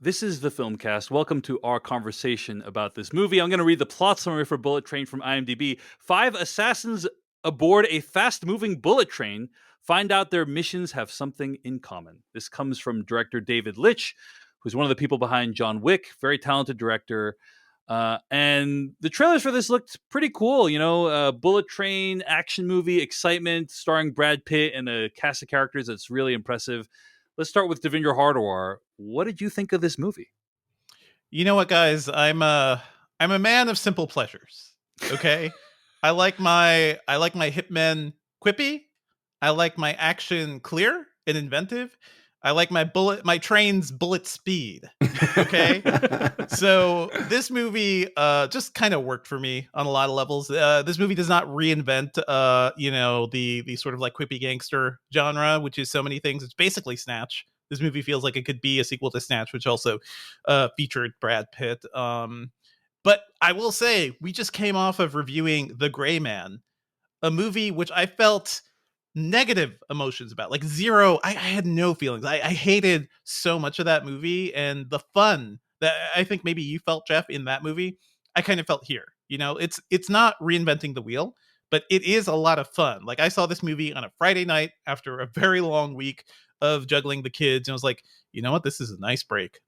This is the Filmcast. Welcome to our conversation about this movie. I'm going to read the plot summary for Bullet Train from IMDb. 5 assassins aboard a fast-moving bullet train find out their missions have something in common. This comes from director David Litch, who's one of the people behind John Wick, very talented director. And the trailers for this looked pretty cool. Bullet train action movie, excitement, starring Brad Pitt and a cast of characters that's really impressive. Let's start with Devindra Hardawar. What did you think of this movie? You know what, guys? I'm a man of simple pleasures. Okay, I like my hitmen quippy. I like my action clear and inventive. I like my train's bullet speed. Okay, so this movie just kind of worked for me on a lot of levels. This movie does not reinvent the sort of like quippy gangster genre, which is so many things. It's basically Snatch. This movie feels like it could be a sequel to Snatch, which also featured Brad Pitt. But I will say, we just came off of reviewing The Gray Man, a movie which I felt negative emotions about, like zero. I had no feelings. I hated so much of that movie, and the fun that I think maybe you felt, Jeff, in that movie, I kind of felt here. It's not reinventing the wheel, but it is a lot of fun. Like, I saw this movie on a Friday night after a very long week of juggling the kids, and I was like, you know what, this is a nice break.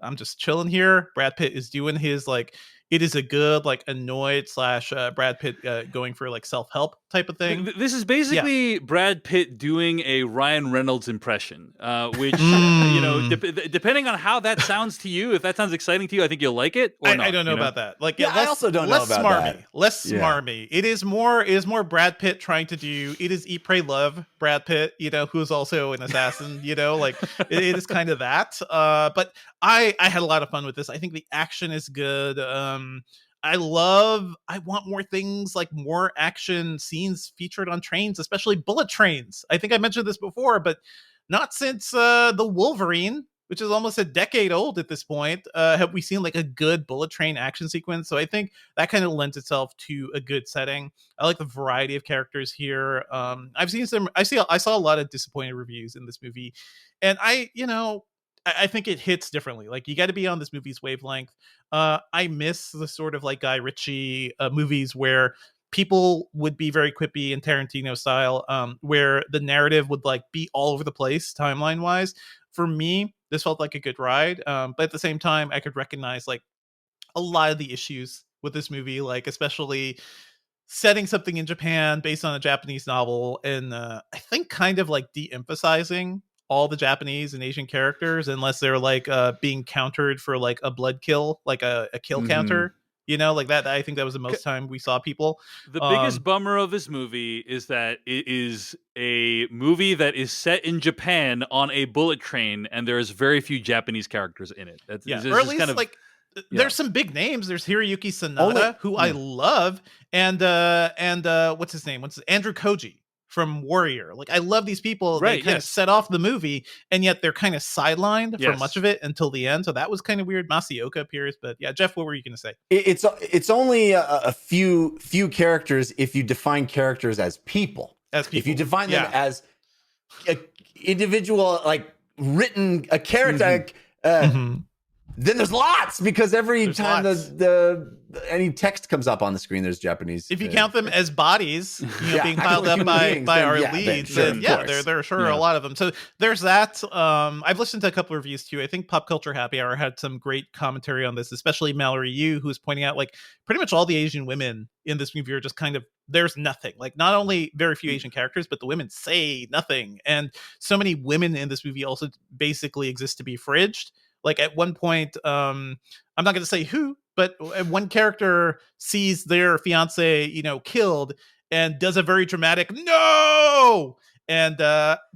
I'm just chilling here. Brad Pitt is doing his, like, it is a good, like, annoyed slash Brad Pitt going for like self-help type of thing. This is basically Brad Pitt doing a Ryan Reynolds impression, which, depending on how that sounds to you, if that sounds exciting to you, I think you'll like it. Or not, I don't know about that. Like, I also don't know about that. Less smarmy. It is more Brad Pitt trying to do. It is Eat, Pray, Love Brad Pitt, who is also an assassin. Like it is kind of that. But I had a lot of fun with this. I think the action is good. I want more things, like more action scenes featured on trains, especially bullet trains. I think I mentioned this before, but not since the Wolverine, which is almost a decade old at this point, have we seen like a good bullet train action sequence. So I think that kind of lends itself to a good setting. I like the variety of characters here. I saw a lot of disappointed reviews in this movie, and I think it hits differently. Like, you got to be on this movie's wavelength. I miss the sort of like Guy Ritchie movies where people would be very quippy and Tarantino style, where the narrative would like be all over the place timeline wise. For me, this felt like a good ride. But at the same time, I could recognize like a lot of the issues with this movie, like especially setting something in Japan based on a Japanese novel, and I think kind of like de-emphasizing all the Japanese and Asian characters unless they're like being countered for like a blood kill, like a kill counter, like that. I think that was the most time we saw people. The biggest bummer of this movie is that it is a movie that is set in Japan on a bullet train, and there's very few Japanese characters in it. Or at least kind of, like, there's some big names. There's Hiroyuki Sanada, who I love, and what's his name? Andrew Koji from Warrior. Like, I love these people. Right, they kind of set off the movie, and yet they're kind of sidelined for much of it until the end. So that was kind of weird. Masaoka appears, but yeah, Jeff, what were you going to say? It's only a few characters if you define characters as people. If you define them as an individual, like written a character, then there's lots, because every time any text comes up on the screen, there's Japanese. If you count them as bodies, being piled up by our leads, then there are sure a lot of them. So there's that. I've listened to a couple of reviews too. I think Pop Culture Happy Hour had some great commentary on this, especially Mallory Yu, who's pointing out like pretty much all the Asian women in this movie are just kind of, there's nothing. Like, not only very few Asian characters, but the women say nothing. And so many women in this movie also basically exist to be fridged. Like, at one point, I'm not going to say who, but one character sees their fiance, killed, and does a very dramatic "no." And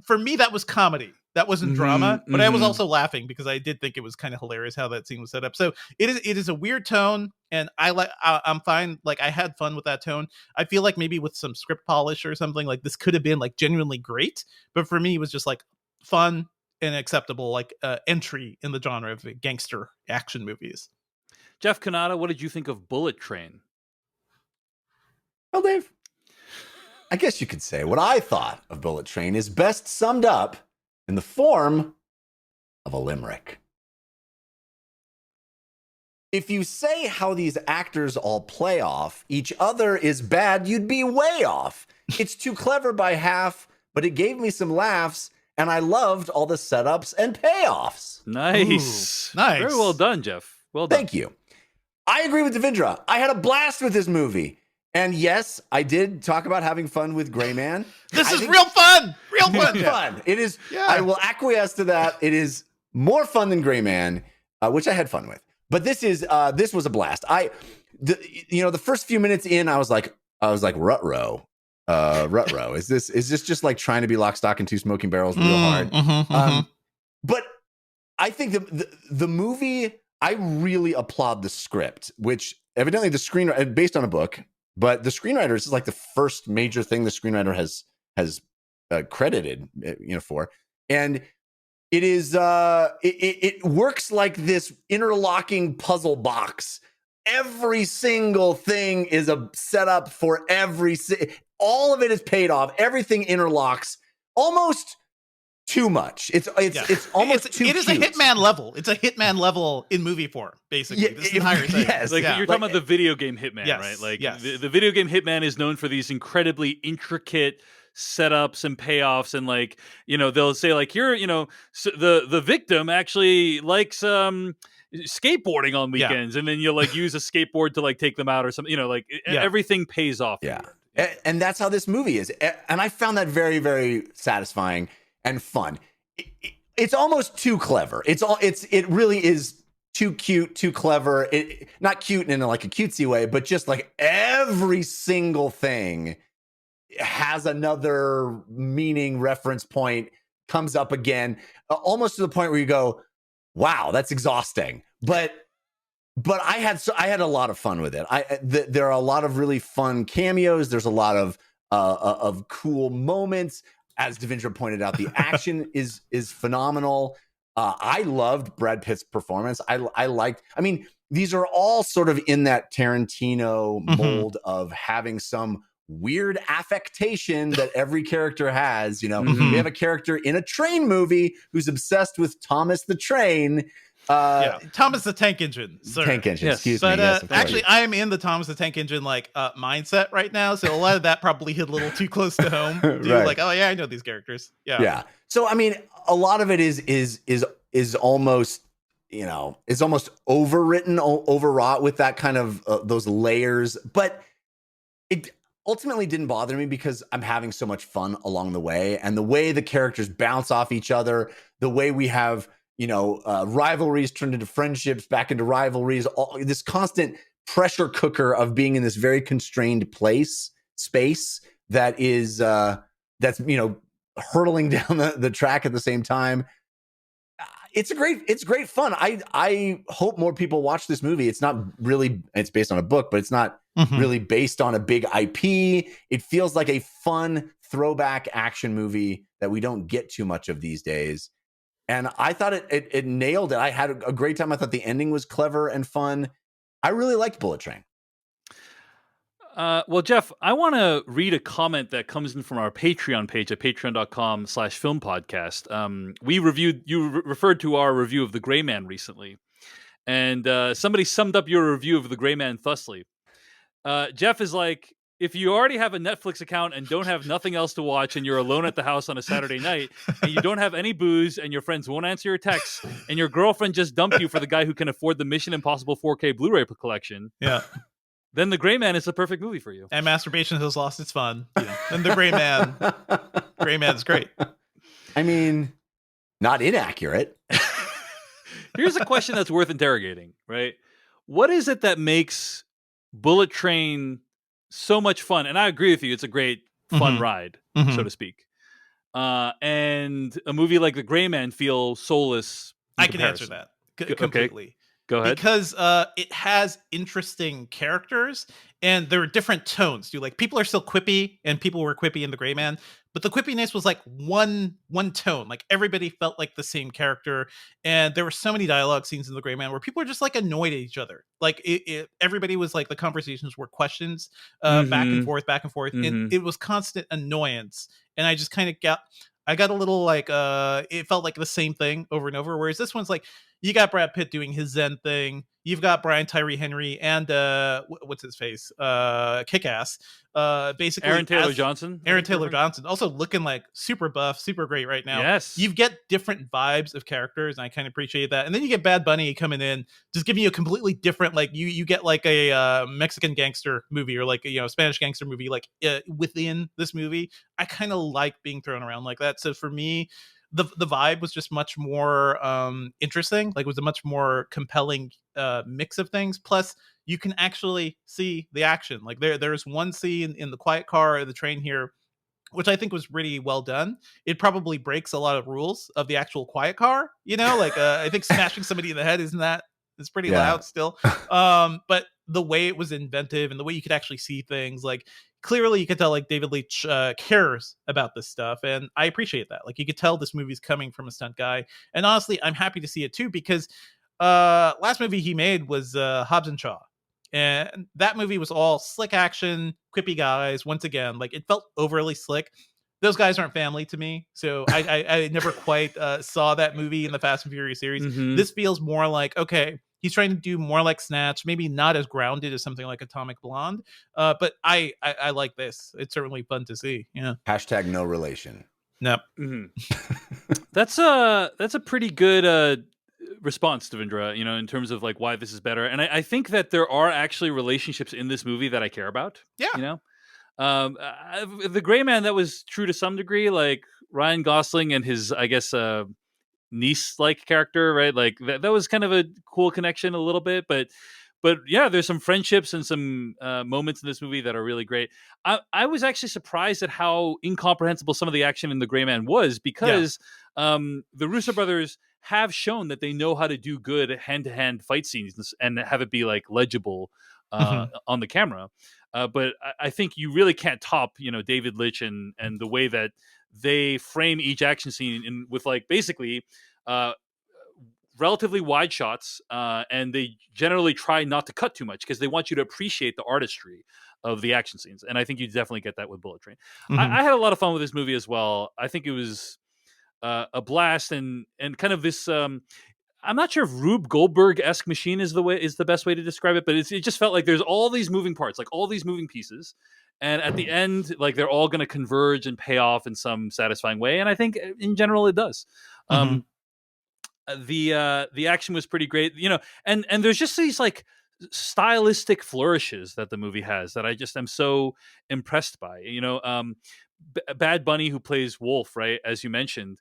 for me, that was comedy. That wasn't drama, but I was also laughing because I did think it was kind of hilarious how that scene was set up. So it is a weird tone, and I'm fine. Like, I had fun with that tone. I feel like maybe with some script polish or something, like, this could have been like genuinely great, but for me, it was just like fun and acceptable, like entry in the genre of gangster action movies. Jeff Kanata, what did you think of Bullet Train? Well, Dave, I guess you could say what I thought of Bullet Train is best summed up in the form of a limerick. if you say how these actors all play off each other is bad, you'd be way off. It's too clever by half, but it gave me some laughs, and I loved all the setups and payoffs. Nice. Ooh, nice. Very well done, Jeff. Well done. Thank you. I agree with Devindra. I had a blast with this movie. And yes, I did talk about having fun with Gray Man. This is real fun. Real fun. Fun. It is. Yeah. I will acquiesce to that. It is more fun than Gray Man, which I had fun with. But this was a blast. The first few minutes in, I was like, Ruh-roh. Is this just like trying to be Lock, Stock, and Two Smoking Barrels real hard? But I think the movie, I really applaud the script, which evidently the screenwriter, based on a book, but the screenwriter is like the first major thing the screenwriter has credited, for, and it is it works like this interlocking puzzle box. Every single thing is a setup for all of it is paid off. Everything interlocks almost too much. It's almost too. It is cute. a Hitman level. It's a Hitman level in movie form, basically. Yeah, this entire thing. Yes, like you're talking about the video game Hitman, yes, right? Like yes. the video game Hitman is known for these incredibly intricate setups and payoffs, and like they'll say like the victim actually likes skateboarding on weekends, and then you'll like use a skateboard to like take them out or something. Everything pays off. Yeah, and that's how this movie is, and I found that very, very satisfying and fun. It's almost too clever. It really is too cute, too clever. Not cute in like a cutesy way, but just like every single thing has another meaning, reference point, comes up again, almost to the point where you go, wow, that's exhausting. But I had a lot of fun with it. There are a lot of really fun cameos. There's a lot of cool moments. As Devindra pointed out, the action is phenomenal. I loved Brad Pitt's performance. These are all sort of in that Tarantino mold of having some weird affectation that every character has. We have a character in a train movie who's obsessed with Thomas the Train. Thomas the Tank Engine, sir. Tank Engine, yes. Excuse me. Yes, actually, I am in the Thomas the Tank Engine mindset right now, so a lot of that probably hit a little too close to home. Right. Like, oh yeah, I know these characters. Yeah. So a lot of it is almost it's almost overwritten, overwrought with that kind of those layers, but it ultimately didn't bother me because I'm having so much fun along the way, and the way the characters bounce off each other, the way we have rivalries turned into friendships, back into rivalries, this constant pressure cooker of being in this very constrained space that is that's hurtling down the track at the same time. It's great fun. I hope more people watch this movie. It's based on a book, but it's not really based on a big IP. It feels like a fun throwback action movie that we don't get too much of these days. And I thought it nailed it. I had a great time. I thought the ending was clever and fun. I really liked Bullet Train. Well, Jeff, I want to read a comment that comes in from our Patreon page at patreon.com/filmpodcast. You referred to our review of The Gray Man recently, and somebody summed up your review of The Gray Man thusly. Jeff is like, if you already have a Netflix account and don't have nothing else to watch, and you're alone at the house on a Saturday night, and you don't have any booze, and your friends won't answer your texts, and your girlfriend just dumped you for the guy who can afford the Mission Impossible 4K Blu-ray collection, then The Gray Man is the perfect movie for you. And masturbation has lost its fun. And The Gray Man, Gray Man's great. I mean, not inaccurate. Here's a question that's worth interrogating, right? What is it that makes Bullet Train so much fun? And I agree with you, it's a great fun ride, so to speak. And a movie like The Gray Man feel soulless. I can answer that completely. Okay. Go ahead. Because it has interesting characters, and there are different tones. People are still quippy, and people were quippy in The Gray Man, but the quippiness was like one tone. Like everybody felt like the same character, and there were so many dialogue scenes in The Gray Man where people are just like annoyed at each other. Like everybody was like, the conversations were questions, back and forth, and it was constant annoyance. And I just kind of got a little like it felt like the same thing over and over. Whereas this one's like, you got Brad Pitt doing his Zen thing. You've got Brian Tyree Henry and what's his face, Kick-Ass, basically Aaron Taylor Johnson. Aaron Taylor Johnson, also looking like super buff, super great right now. Yes, you get different vibes of characters, and I kind of appreciate that. And then you get Bad Bunny coming in, just giving you a completely different, like you get like a Mexican gangster movie or like Spanish gangster movie, like within this movie. I kind of like being thrown around like that. So for me, the vibe was just much more interesting. Like, it was a much more compelling mix of things. Plus, you can actually see the action. Like, there's one scene in the quiet car of the train here, which I think was really well done. It probably breaks a lot of rules of the actual quiet car. Like I think smashing somebody in the head it's pretty loud still. But the way it was inventive and the way you could actually see things, like, clearly you could tell like David Leitch cares about this stuff, and I appreciate that. Like, you could tell this movie's coming from a stunt guy, and honestly I'm happy to see it too, because last movie he made was Hobbs and Shaw, and that movie was all slick action, quippy guys. Once again, like, it felt overly slick. Those guys aren't family to me, so I never quite saw that movie in the Fast and Furious series. Mm-hmm. This feels more like, okay, he's trying to do more like Snatch, maybe not as grounded as something like Atomic Blonde, but I like this. It's certainly fun to see. Yeah. Hashtag no relation. No. Mm-hmm. That's a pretty good response, Devindra, in terms of like why this is better. And I think that there are actually relationships in this movie that I care about. Yeah. The Gray Man, that was true to some degree, like Ryan Gosling and his, I guess, niece-like character, right? Like that was kind of a cool connection a little bit, but yeah, there's some friendships and some moments in this movie that are really great. I was actually surprised at how incomprehensible some of the action in The Gray Man was, because the Russo brothers have shown that they know how to do good hand-to-hand fight scenes and have it be like legible on the camera. But I think you really can't top, David Leitch and the way that they frame each action scene with like basically relatively wide shots, and they generally try not to cut too much because they want you to appreciate the artistry of the action scenes. And I think you definitely get that with Bullet Train. I had a lot of fun with this movie as well. I think it was a blast and kind of this. I'm not sure if Rube Goldberg-esque machine is the best way to describe it, but it just felt like there's all these moving parts, like all these moving pieces, and at the end, like they're all going to converge and pay off in some satisfying way. And I think in general it does. The action was pretty great, and there's just these like stylistic flourishes that the movie has that I just am so impressed by. Bad Bunny, who plays Wolf, right, as you mentioned.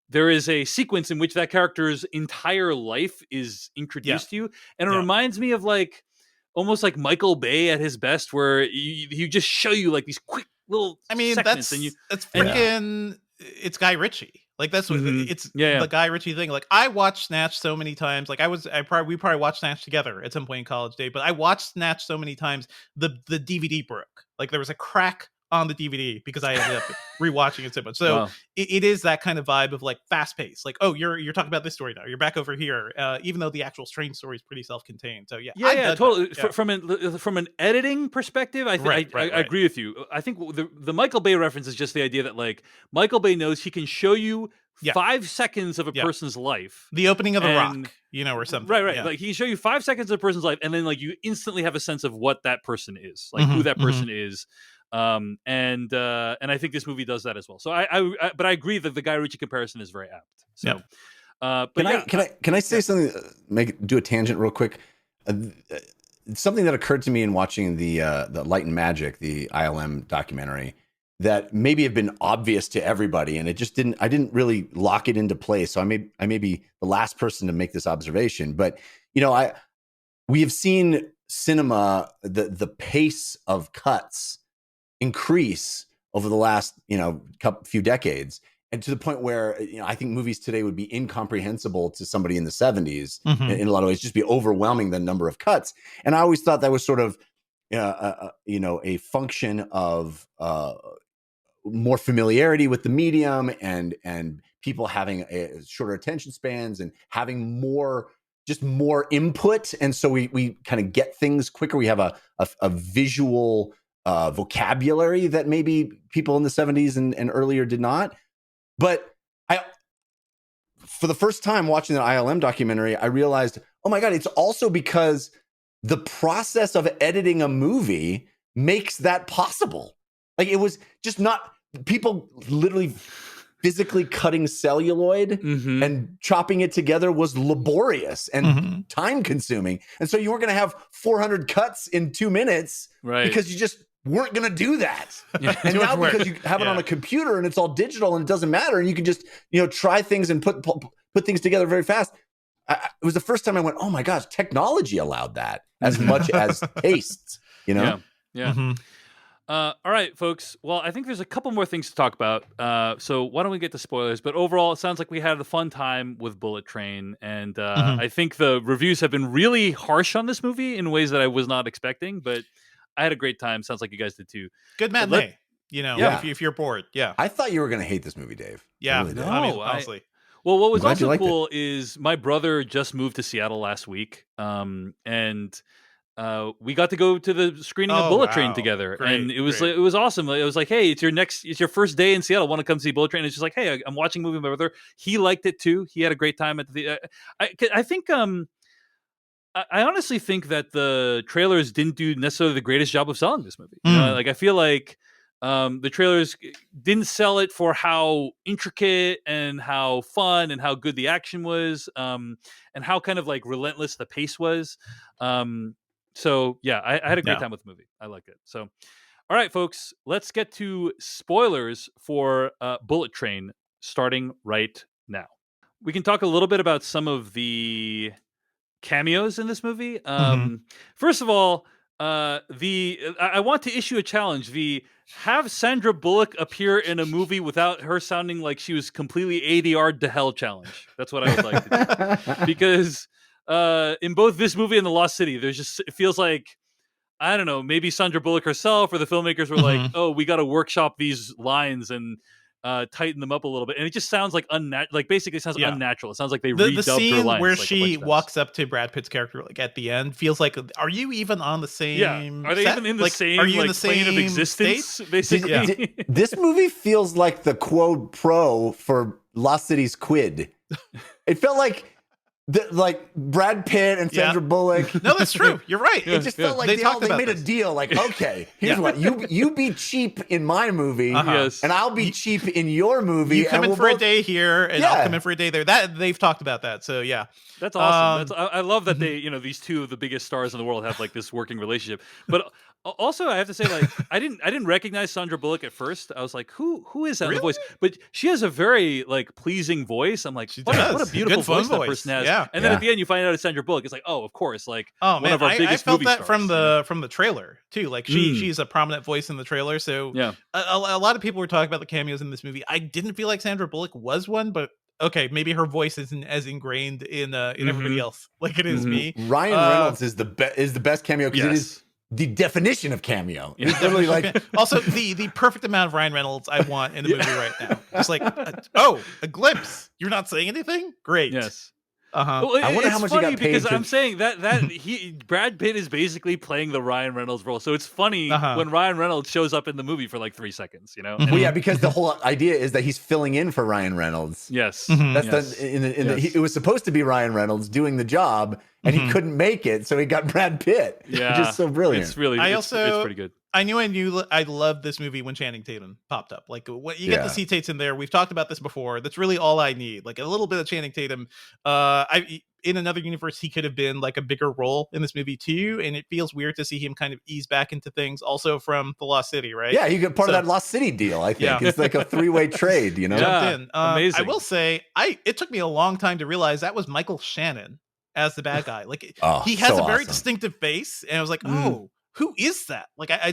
There is a sequence in which that character's entire life is introduced to you, and it reminds me of like almost like Michael Bay at his best, where you just show you like these quick little. I mean, segments that's freaking. It's Guy Ritchie. Like, that's what it's the Guy Ritchie thing. Like, I watched Snatch so many times. Like, we probably watched Snatch together at some point in college, Dave. But I watched Snatch so many times, the DVD broke. Like, there was a crack on the DVD because I ended up rewatching it so much. So wow. it is that kind of vibe of like fast paced. Like, oh, you're talking about this story now. You're back over here. Even though the actual strange story is pretty self contained. So yeah, totally. Yeah. From an editing perspective, I agree with you. I think the Michael Bay reference is just the idea that like Michael Bay knows he can show you 5 seconds of a person's life. The opening of The Rock, or something. Right. Yeah. Like, he can show you 5 seconds of a person's life, and then like you instantly have a sense of what that person is, like who that person is. And I think this movie does that as well. So but I agree that the Guy Ritchie comparison is very apt. So, but can I say something? Do a tangent real quick. Something that occurred to me in watching the Light and Magic, the ILM documentary, that maybe have been obvious to everybody, and it just didn't. I didn't really lock it into place. So I may be the last person to make this observation, but we have seen cinema, the pace of cuts increase over the last few decades, and to the point where I think movies today would be incomprehensible to somebody in the 70s in a lot of ways, just be overwhelming the number of cuts. And I always thought that was sort of a function of more familiarity with the medium and people having shorter attention spans and having more input, and so we kind of get things quicker. We have a visual vocabulary that maybe people in the 70s and earlier did not. But for the first time watching the ILM documentary, I realized, oh my God, it's also because the process of editing a movie makes that possible. Like, it was just not people literally physically cutting celluloid and chopping it together was laborious and time consuming. And so you weren't going to have 400 cuts in 2 minutes because you just weren't going to do that. And now because you have it on a computer and it's all digital and it doesn't matter, and you can just, try things and put things together very fast. It was the first time I went, oh my gosh, technology allowed that as much as taste, Yeah. All right, folks. Well, I think there's a couple more things to talk about. So why don't we get to spoilers? But overall, it sounds like we had a fun time with Bullet Train. And I think the reviews have been really harsh on this movie in ways that I was not expecting. But I had a great time. Sounds like you guys did too. Good matinee. If you're bored. Yeah. I thought you were going to hate this movie, Dave. Yeah. Really Honestly. Well, what was also cool is my brother just moved to Seattle last week, and we got to go to the screening of Bullet Train together, and it was awesome. It was like, hey, it's your first day in Seattle. Want to come see Bullet Train? And it's just like, hey, I'm watching a movie with my brother. He liked it too. He had a great time at the. I think I honestly think that the trailers didn't do necessarily the greatest job of selling this movie. I feel like. The trailers didn't sell it for how intricate and how fun and how good the action was, and how kind of like relentless the pace was. So yeah, I had a great time with the movie. I liked it. So, all right, folks, let's get to spoilers for Bullet Train starting right now. We can talk a little bit about some of the cameos in this movie. First of all, I want to issue a challenge. Have Sandra Bullock appear in a movie without her sounding like she was completely ADR'd to hell challenge. That's what I would like to do. Because in both this movie and The Lost City, it feels like, I don't know, maybe Sandra Bullock herself or the filmmakers were like, oh, we got to workshop these lines and tighten them up a little bit, and it just sounds like unnatural. Like basically, it sounds unnatural. It sounds like they redubbed the scene her lines, where she walks up to Brad Pitt's character like at the end feels like, are you even on the same? Yeah, are they even in the same? Are you in the same plane of existence? State? Basically, this movie feels like the quid pro for Lost City's quid. It felt like. Like Brad Pitt and Sandra Bullock. No, that's true. You're right. It just felt like they made a deal. Like, okay, here's what you be cheap in my movie, and I'll be cheap in your movie. You come in for a day here, and I'll come in for a day there. That they've talked about that. So yeah, that's awesome. I love that they, these two of the biggest stars in the world have like this working relationship. But also, I have to say, like, I didn't recognize Sandra Bullock at first. I was like, who is that voice? But she has a very like pleasing voice. I'm like, what a beautiful voice that person has. Yeah. And then at the end, you find out it's Sandra Bullock. It's like, oh, of course, like one of our biggest I felt movie that stars, from the trailer too. Like she's a prominent voice in the trailer. So a lot of people were talking about the cameos in this movie. I didn't feel like Sandra Bullock was one, but okay, maybe her voice isn't as ingrained in everybody else like it is me. Ryan Reynolds is the best cameo because it is the definition of cameo. It's literally like also the perfect amount of Ryan Reynolds I want in a movie right now. Just like a glimpse. You're not saying anything? Great. Yes. Well, I wonder how much he got paid because I'm saying that Brad Pitt is basically playing the Ryan Reynolds role, so it's funny when Ryan Reynolds shows up in the movie for like 3 seconds, Well, yeah, because the whole idea is that he's filling in for Ryan Reynolds. Yes, that's it was supposed to be Ryan Reynolds doing the job, and he couldn't make it, so he got Brad Pitt. Yeah, which is so brilliant. It's really, it's pretty good. I knew I loved this movie when Channing Tatum popped up. Like what you get to see Tates in there. We've talked about this before. That's really all I need. Like a little bit of Channing Tatum. In another universe, he could have been like a bigger role in this movie too. And it feels weird to see him kind of ease back into things. Also from The Lost City, right? Yeah, you get part of that Lost City deal. I think it's like a 3-way trade. Jumped in. Amazing. I will say, it took me a long time to realize that was Michael Shannon as the bad guy. Like he has a very distinctive face, and I was like, oh. Who is that? Like I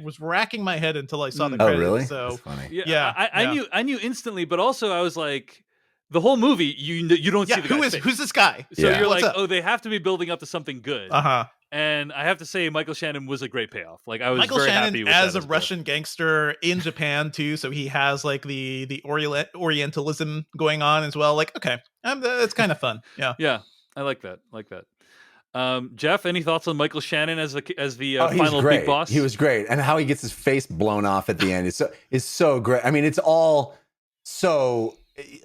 was racking my head until I saw the credits. Oh, really? So that's funny. Yeah, I knew instantly, but also I was like, the whole movie, you don't see the guy. Who's this guy? So you're like, oh, they have to be building up to something good. And I have to say, Michael Shannon was a great payoff. Like I was very happy with that as a Russian gangster in Japan too. So he has like the Orientalism going on as well. Like okay, it's kind of fun. Yeah, I like that. Jeff, any thoughts on Michael Shannon as the he final big boss? He was great, and how he gets his face blown off at the end is so great. I mean, it's all so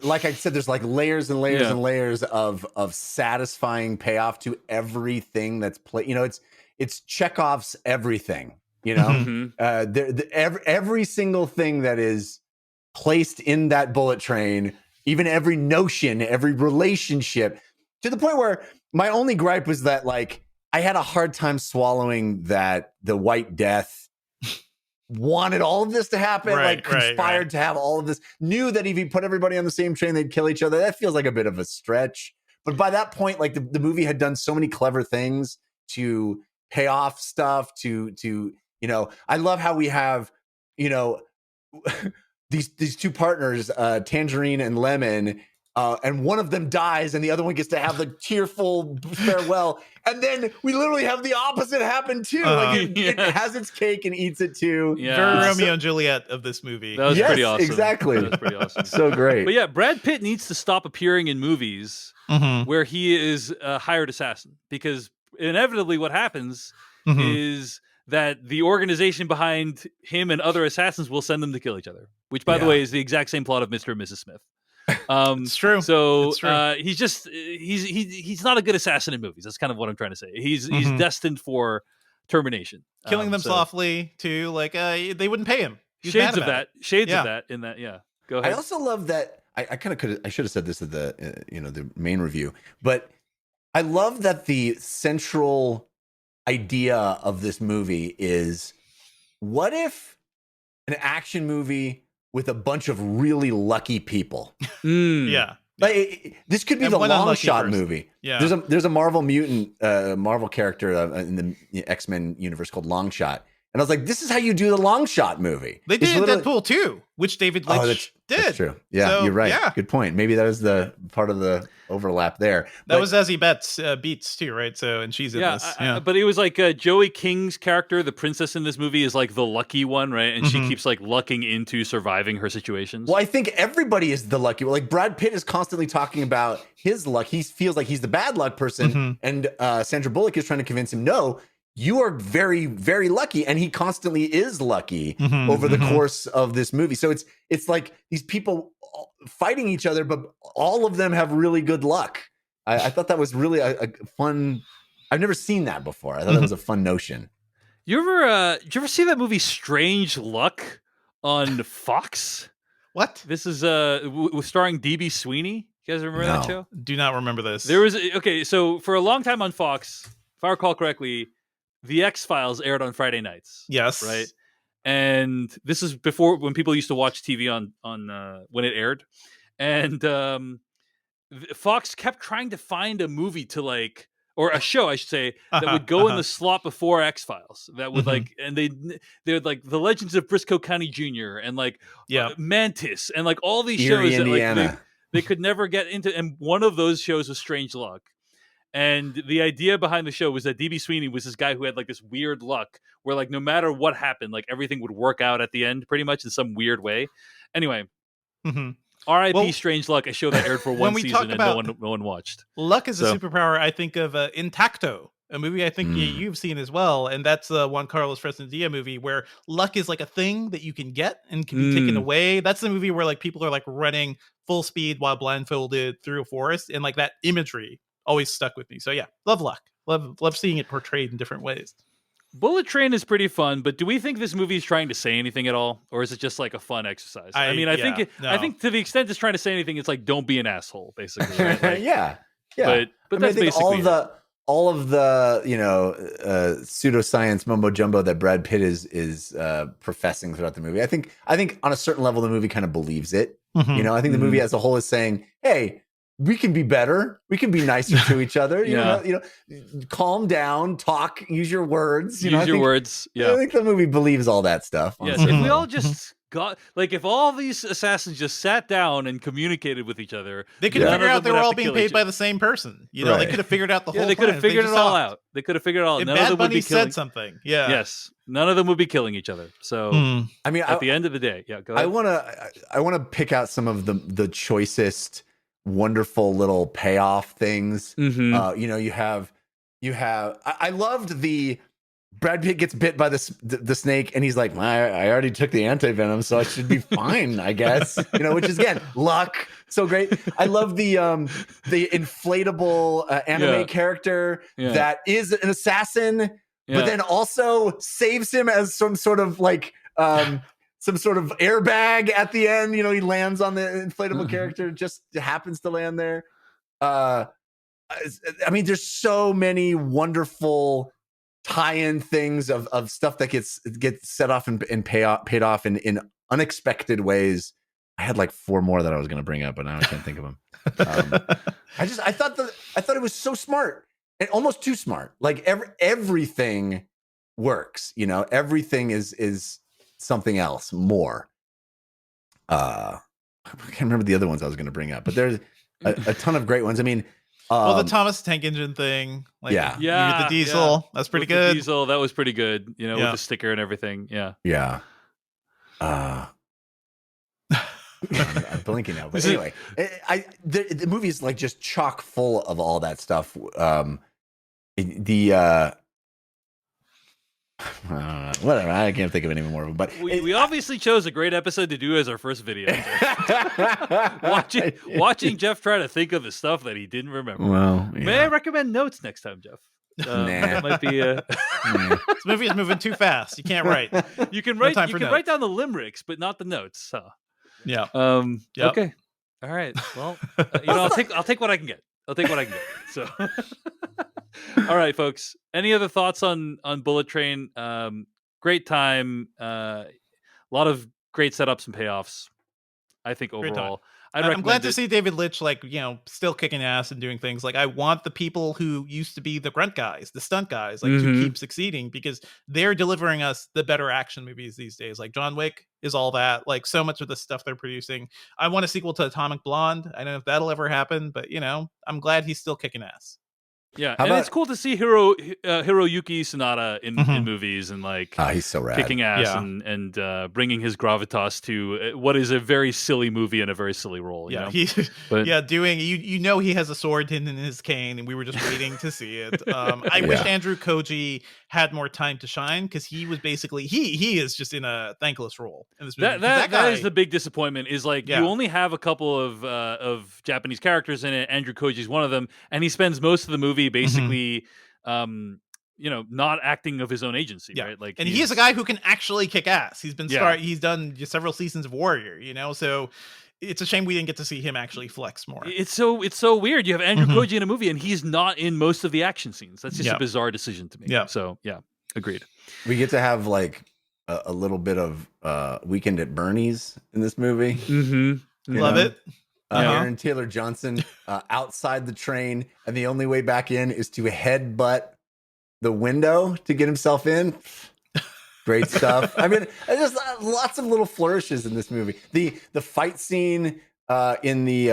like I said, there's like layers and layers and layers of satisfying payoff to everything that's played. You know, it's Chekhov's everything. You know, every single thing that is placed in that bullet train, even every notion, every relationship, to the point where my only gripe was that like I had a hard time swallowing that the White Death wanted all of this to happen, conspired to have all of this, knew that if he put everybody on the same train, they'd kill each other. That feels like a bit of a stretch. But by that point, like the movie had done so many clever things to pay off stuff, to you know, I love how we have, you know, these two partners, Tangerine and Lemon, and one of them dies and the other one gets to have the tearful farewell. And then we literally have the opposite happen too. It has its cake and eats it too. Yeah. Very Romeo and Juliet of this movie. That was pretty awesome. Exactly. That was pretty awesome. So great. But yeah, Brad Pitt needs to stop appearing in movies where he is a hired assassin, because inevitably what happens is that the organization behind him and other assassins will send them to kill each other, which, by the way, is the exact same plot of Mr. and Mrs. Smith. It's true. So he's not a good assassin in movies. That's kind of what I'm trying to say. He's destined for termination. Killing them softly too, like they wouldn't pay him. Shades of that in that. Yeah. Go ahead. I also love that. I kind of I should have said this at the the main review, but I love that the central idea of this movie is, what if an action movie with a bunch of really lucky people? Yeah. Like, this could be the long shot movie. Yeah. There's a Marvel mutant, Marvel character in the X-Men universe called Longshot. And I was like, this is how you do the long shot movie. They did Deadpool 2, which David Lynch did. That's true. Yeah, so, you're right. Yeah. Good point. Maybe that is the part of the overlap there. That was Zazie Beetz too, right? So, and she's in this. But it was like Joey King's character, the princess in this movie, is like the lucky one, right? And she keeps like lucking into surviving her situations. Well, I think everybody is the lucky one. Like Brad Pitt is constantly talking about his luck. He feels like he's the bad luck person. And Sandra Bullock is trying to convince him, no, you are very, very lucky. And he constantly is lucky over the course of this movie. So it's like these people fighting each other, but all of them have really good luck. I thought that was really a fun. I've never seen that before. I thought that was a fun notion. Did you ever see that movie Strange Luck on Fox? What? This is starring DB Sweeney. You guys remember that show? Do not remember this. There was so for a long time on Fox, if I recall correctly, The X-Files aired on Friday nights. Yes. Right. And this is before, when people used to watch TV on when it aired. And Fox kept trying to find a movie to like, or a show, I should say, that would go in the slot before X-Files. That would like, and they're like The Legends of Briscoe County Jr. and like Mantis and like all these Erie, shows Indiana. that like they could never get into. And one of those shows was Strange Luck. And the idea behind the show was that DB Sweeney was this guy who had like this weird luck where like no matter what happened, like everything would work out at the end pretty much in some weird way. Anyway, R.I.P. Strange Luck, a show that aired for one season and no one watched. Luck is a superpower. I think of Intacto, a movie I think you've seen as well. And that's the Juan Carlos Fresnadilla movie where luck is like a thing that you can get and can be taken away. That's the movie where like people are like running full speed while blindfolded through a forest, and like that imagery always stuck with me. So yeah, love luck. Love seeing it portrayed in different ways. Bullet Train is pretty fun, but do we think this movie is trying to say anything at all, or is it just like a fun exercise? I think to the extent it's trying to say anything, it's like don't be an asshole, basically. Right? Like, yeah. But that's basically all of the pseudoscience mumbo jumbo that Brad Pitt is professing throughout the movie. I think on a certain level the movie kind of believes it. You know, I think the movie as a whole is saying, hey, we can be better. We can be nicer to each other. You know, calm down, talk, use your words. Use your words. Yeah. I think the movie believes all that stuff. Yes. If we all just if all these assassins just sat down and communicated with each other, they could figure out they were all being paid by the same person. You know, they could have figured out the whole. They could have figured it all out. They could have figured it all out. None of them would be killing. Said something. Yeah. Yes. None of them would be killing each other. So I mean, at the end of the day, go ahead. I wanna pick out some of the choicest, wonderful little payoff things. You know, you have I loved the Brad Pitt gets bit by the snake, and he's like, I already took the anti-venom, so I should be fine, I guess. Which is, again, luck. So great. I love the inflatable anime character that is an assassin, but then also saves him as some sort of like some sort of airbag at the end. He lands on the inflatable character, just happens to land there. I mean, there's so many wonderful tie-in things of stuff that gets set off and paid off in unexpected ways. I had like 4 more that I was going to bring up, but now I can't think of them. I thought it was so smart and almost too smart. Like everything works. Everything is something else more. I can't remember the other ones I was going to bring up, but there's a ton of great ones. I mean, the Thomas Tank Engine thing, like the diesel, that's pretty with good. The diesel, that was pretty good. With the sticker and everything. Yeah. I'm blinking now, but anyway, the movie is like just chock full of all that stuff. Whatever, I can't think of any more of them. But we obviously chose a great episode to do as our first video. watching Jeff try to think of the stuff that he didn't remember. Well, may I recommend notes next time, Jeff? That might be This movie is moving too fast. You can't write. You can write. You can write down the limericks, but not the notes. So. Yeah. Okay. All right. Well, I'll take what I can get. So. All right, folks. Any other thoughts on Bullet Train? Great time. A lot of great setups and payoffs. I think overall, I'm glad to see David Leitch, still kicking ass and doing things. Like, I want the people who used to be the grunt guys, the stunt guys, to keep succeeding, because they're delivering us the better action movies these days. Like John Wick is all that. Like, so much of the stuff they're producing. I want a sequel to Atomic Blonde. I don't know if that'll ever happen, but I'm glad he's still kicking ass. Yeah, it's cool to see Hiroyuki Sanada in movies and he's so rad, kicking ass and bringing his gravitas to what is a very silly movie and a very silly role. You know? Doing he has a sword hidden in his cane, and we were just waiting to see it. I wish Andrew Koji had more time to shine, because he was basically he is just in a thankless role in this movie. That is the big disappointment. Is you only have a couple of Japanese characters in it. Andrew Koji is one of them, and he spends most of the movie basically not acting of his own agency, right? And he is a guy who can actually kick ass. He's been he's done several seasons of Warrior, so it's a shame we didn't get to see him actually flex more. It's so weird. You have Andrew Koji in a movie and he's not in most of the action scenes. That's just a bizarre decision to me. So agreed. We get to have a little bit of Weekend at Bernie's in this movie. Love it. Aaron Taylor Johnson outside the train, and the only way back in is to headbutt the window to get himself in. Great stuff. I mean, there's lots of little flourishes in this movie. The fight scene in the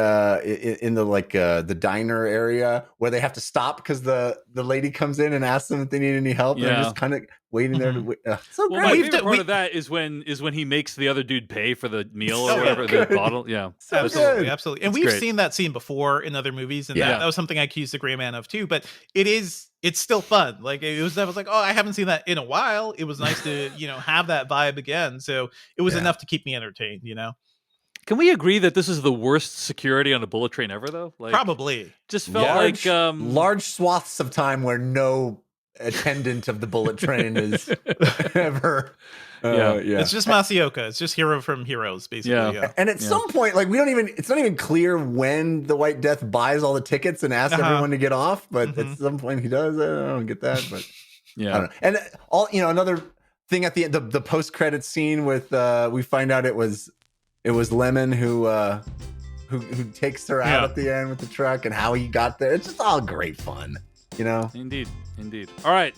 diner area where they have to stop because the lady comes in and asks them if they need any help. And they're just kind of waiting there to wait. So well, my favorite part of that is when he makes the other dude pay for the meal or whatever, the bottle. Yeah, so absolutely. And we've seen that scene before in other movies, and that was something I accused the Gray Man of too. But it's still fun. I was like, oh, I haven't seen that in a while. It was nice to have that vibe again. So it was enough to keep me entertained. Can we agree that this is the worst security on a bullet train ever, though? Probably. Just felt large swaths of time where no attendant of the bullet train is ever. It's just Masaoka. It's just Hero from Heroes, basically. And at some point, it's not even clear when the White Death buys all the tickets and asks everyone to get off. But at some point he does. I don't get that. But I don't know. And another thing at the end, the post credits scene with we find out it was Lemon who takes her out at the end with the truck, and how he got there. It's just all great fun, Indeed. All right.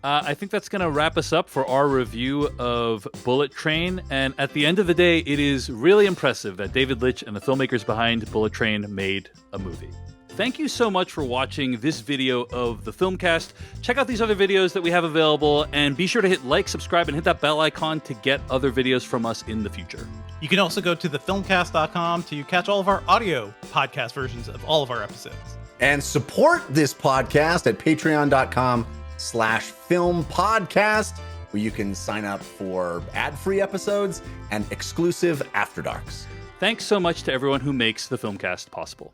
I think that's going to wrap us up for our review of Bullet Train. And at the end of the day, it is really impressive that David Leitch and the filmmakers behind Bullet Train made a movie. Thank you so much for watching this video of the Filmcast. Check out these other videos that we have available, and be sure to hit like, subscribe, and hit that bell icon to get other videos from us in the future. You can also go to thefilmcast.com to catch all of our audio podcast versions of all of our episodes. And support this podcast at patreon.com/filmcast. patreon.com/filmpodcast, where you can sign up for ad-free episodes and exclusive After Darks. Thanks so much to everyone who makes the Filmcast possible.